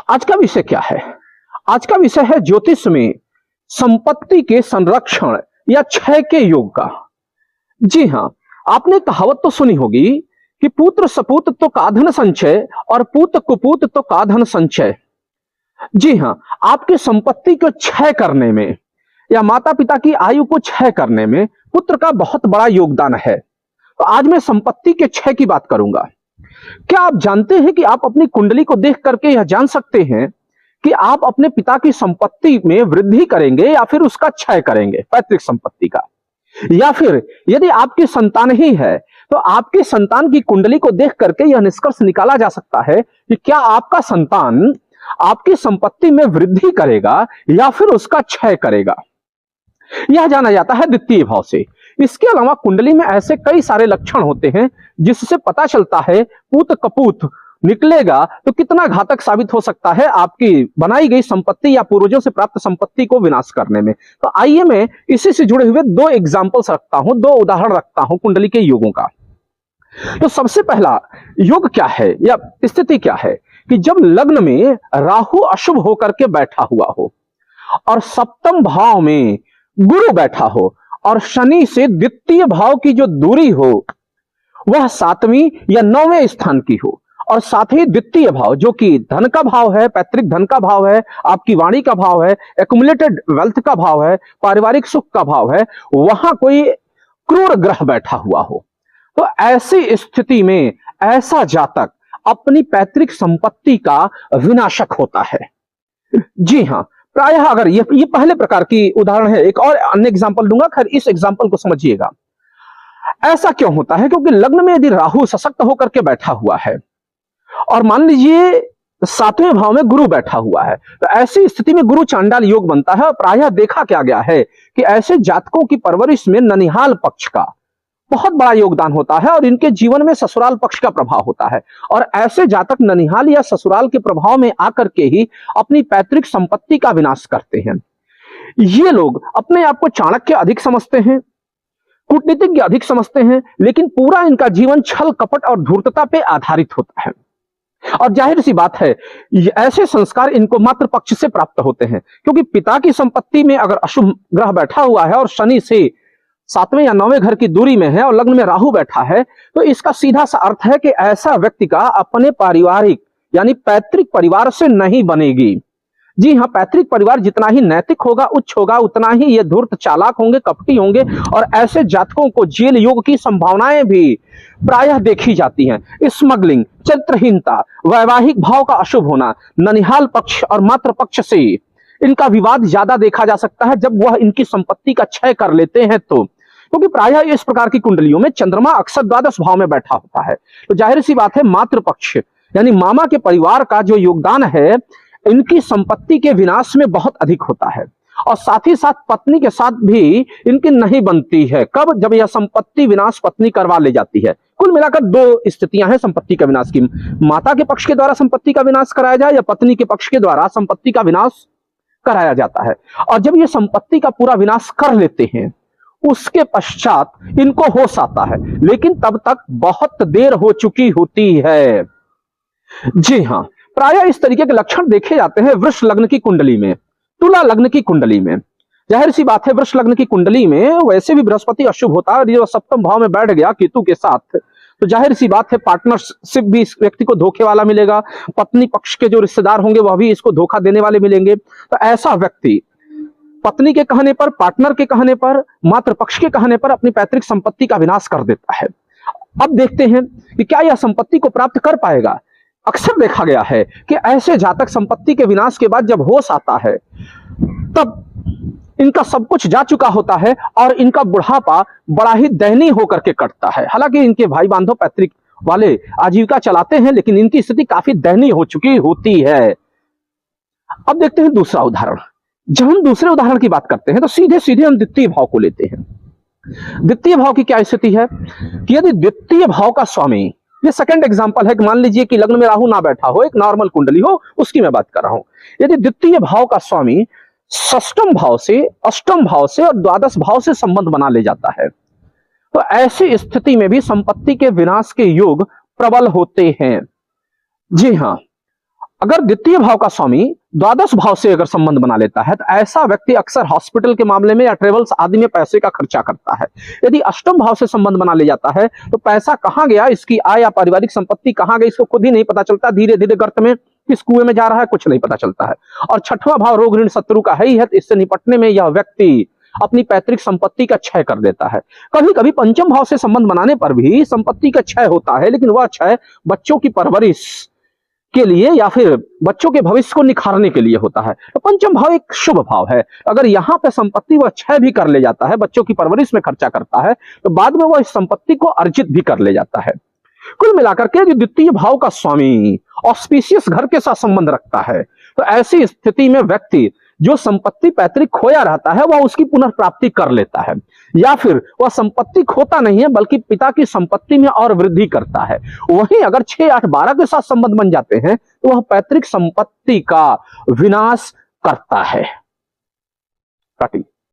आज का विषय क्या है? आज का विषय है ज्योतिष में संपत्ति के संरक्षण या क्षय के योग का। जी हां, आपने कहावत तो सुनी होगी कि पुत्र सपूत तो काधन संचय और पूत कुपूत तो काधन संचय। जी हां, आपकी संपत्ति को क्षय करने में या माता पिता की आयु को क्षय करने में पुत्र का बहुत बड़ा योगदान है। तो आज मैं संपत्ति के क्षय की बात करूंगा। क्या आप जानते हैं कि आप अपनी कुंडली को देख करके यह जान सकते हैं कि आप अपने पिता की संपत्ति में वृद्धि करेंगे या फिर उसका क्षय करेंगे, पैतृक संपत्ति का? या फिर यदि आपकी संतान ही है तो आपकी संतान की कुंडली को देख करके यह निष्कर्ष निकाला जा सकता है कि क्या आपका संतान आपकी संपत्ति में वृद्धि करेगा या फिर उसका क्षय करेगा। यह जाना जाता है द्वितीय भाव से। इसके अलावा कुंडली में ऐसे कई सारे लक्षण होते हैं जिससे पता चलता है पूत कपूत निकलेगा तो कितना घातक साबित हो सकता है आपकी बनाई गई संपत्ति या पूर्वजों से प्राप्त संपत्ति को विनाश करने में। तो आइए मैं इसी से जुड़े हुए दो एग्जाम्पल्स रखता हूं, दो उदाहरण रखता हूं कुंडली के योगों का। तो सबसे पहला योग क्या है या स्थिति क्या है कि जब लग्न में राहु अशुभ होकर के बैठा हुआ हो और सप्तम भाव में गुरु बैठा हो और शनि से द्वितीय भाव की जो दूरी हो वह 7वें या 9वें स्थान की हो, और साथ ही द्वितीय भाव जो कि धन का भाव है, पैतृक धन का भाव है, आपकी वाणी का भाव है, एक्युमुलेटेड वेल्थ का भाव है, पारिवारिक सुख का भाव है, वहां कोई क्रूर ग्रह बैठा हुआ हो, तो ऐसी स्थिति में ऐसा जातक अपनी पैतृक संपत्ति का विनाशक होता है। जी हां, प्रायः अगर ये पहले प्रकार की उदाहरण है। एक और अन्य एग्जांपल दूंगा, खैर इस एग्जांपल को समझिएगा। ऐसा क्यों होता है? क्योंकि लग्न में यदि राहु सशक्त होकर के बैठा हुआ है और मान लीजिए 7वें भाव में गुरु बैठा हुआ है, तो ऐसी स्थिति में गुरु चांडाल योग बनता है। और प्रायः देखा क्या गया है कि ऐसे जातकों की परवरिश में ननिहाल पक्ष का बहुत बड़ा योगदान होता है और इनके जीवन में ससुराल पक्ष का प्रभाव होता है। और ऐसे जातक ननिहाल या ससुराल के प्रभाव में आकर के ही अपनी पैतृक संपत्ति का विनाश करते हैं। ये लोग अपने आप को चाणक्य अधिक समझते हैं, कूटनीतिज्ञ अधिक समझते हैं, लेकिन पूरा इनका जीवन छल कपट और धूर्तता पे आधारित होता है। और जाहिर सी बात है ऐसे संस्कार इनको मात्र पक्ष से प्राप्त होते हैं, क्योंकि पिता की संपत्ति में अगर अशुभ ग्रह बैठा हुआ है और शनि से 7वें या 9वें घर की दूरी में है और लग्न में राहु बैठा है, तो इसका सीधा सा अर्थ है कि ऐसा व्यक्ति का अपने पारिवारिक यानी पैतृक परिवार से नहीं बनेगी। जी हाँ, पैतृक परिवार जितना ही नैतिक होगा, उच्च होगा, उतना ही ये धूर्त चालाक होंगे, कपटी होंगे, और ऐसे जातकों को जेल योग की संभावनाएं भी प्रायः देखी जाती हैं। स्मगलिंग, चरित्रहीनता, वैवाहिक भाव का अशुभ होना, ननिहाल पक्ष और मातृ पक्ष से इनका विवाद ज्यादा देखा जा सकता है जब वह इनकी संपत्ति का क्षय कर लेते हैं। तो क्योंकि प्रायः इस प्रकार की कुंडलियों में चंद्रमा अक्सर द्वादश भाव में बैठा होता है, तो जाहिर सी बात है मातृ पक्ष यानी मामा के परिवार का जो योगदान है इनकी संपत्ति के विनाश में बहुत अधिक होता है। और साथ ही साथ पत्नी के साथ भी इनकी नहीं बनती है। कब? जब यह संपत्ति विनाश पत्नी करवा ले जाती है। कुल मिलाकर दो स्थितियां हैं संपत्ति का विनाश की, माता के पक्ष के द्वारा संपत्ति का विनाश कराया जाए या पत्नी के पक्ष के द्वारा संपत्ति का विनाश कराया जाता है। और जब ये संपत्ति का पूरा विनाश कर लेते हैं उसके पश्चात इनको होश आता है, लेकिन तब तक बहुत देर हो चुकी होती है। जी हां, प्रायः इस तरीके के लक्षण देखे जाते हैं वृष लग्न की कुंडली में, तुला लग्न की कुंडली में। जाहिर सी बात है वृष लग्न की कुंडली में वैसे भी बृहस्पति अशुभ होता है और ये सप्तम भाव में बैठ गया केतु के साथ, तो जाहिर सी बात है पार्टनरशिप भी इस व्यक्ति को धोखे वाला मिलेगा। पत्नी पक्ष के जो रिश्तेदार होंगे वह भी इसको धोखा देने वाले मिलेंगे। तो ऐसा व्यक्ति पत्नी के कहने पर, पार्टनर के कहने पर, मातृ पक्ष के कहने पर अपनी पैतृक संपत्ति का विनाश कर देता है। अब देखते हैं कि क्या यह संपत्ति को प्राप्त कर पाएगा। अक्सर देखा गया है कि ऐसे जातक संपत्ति के विनाश के बाद जब होश आता है तब इनका सब कुछ जा चुका होता है और इनका बुढ़ापा बड़ा ही दयनीय होकर के कटता है। हालांकि इनके भाई बांधव पैतृक वाले आजीविका चलाते हैं, लेकिन इनकी स्थिति काफी दयनीय हो चुकी होती है। अब देखते हैं दूसरा उदाहरण। जब हम दूसरे उदाहरण की बात करते हैं तो सीधे सीधे हम द्वितीय भाव को लेते हैं। द्वितीय भाव की क्या स्थिति है कि यदि द्वितीय भाव का स्वामी, ये सेकंड एग्जांपल है कि मान लीजिए कि लग्न में राहु ना बैठा हो, एक नॉर्मल कुंडली हो, उसकी मैं बात कर रहा हूं। यदि द्वितीय भाव का स्वामी षष्ठम भाव से, अष्टम भाव से और द्वादश भाव से संबंध बना ले जाता है, तो ऐसी स्थिति में भी संपत्ति के विनाश के योग प्रबल होते हैं। जी हां, अगर द्वितीय भाव का स्वामी द्वादश भाव से अगर संबंध बना लेता है तो ऐसा व्यक्ति अक्सर हॉस्पिटल के मामले में या ट्रेवल्स आदि में पैसे का खर्चा करता है। यदि अष्टम भाव से संबंध बना ले जाता है तो पैसा कहां गया, इसकी आय या पारिवारिक संपत्ति कहां गई, इसको खुद ही नहीं पता चलता। धीरे धीरे गर्त में किस कुएं में जा रहा है कुछ नहीं पता चलता है। और छठवां भाव रोग ऋण शत्रु का है ही है, तो इससे निपटने में यह व्यक्ति अपनी पैतृक संपत्ति का क्षय कर देता है। कभी कभी पंचम भाव से संबंध बनाने पर भी संपत्ति का क्षय होता है, लेकिन वह क्षय बच्चों की परवरिश के लिए या फिर बच्चों के भविष्य को निखारने के लिए होता है। तो पंचम भाव एक शुभ भाव है। अगर यहां पे संपत्ति वह क्षय भी कर ले जाता है, बच्चों की परवरिश में खर्चा करता है, तो बाद में वह इस संपत्ति को अर्जित भी कर ले जाता है। कुल मिलाकर के जो द्वितीय भाव का स्वामी ऑस्पिशियस घर के साथ संबंध रखता है, तो ऐसी स्थिति में व्यक्ति जो संपत्ति पैतृक खोया रहता है वह उसकी पुनर्प्राप्ति कर लेता है, या फिर वह संपत्ति खोता नहीं है बल्कि पिता की संपत्ति में और वृद्धि करता है। वहीं अगर 6, 8, 12 के साथ संबंध बन जाते हैं तो वह पैतृक संपत्ति का विनाश करता है।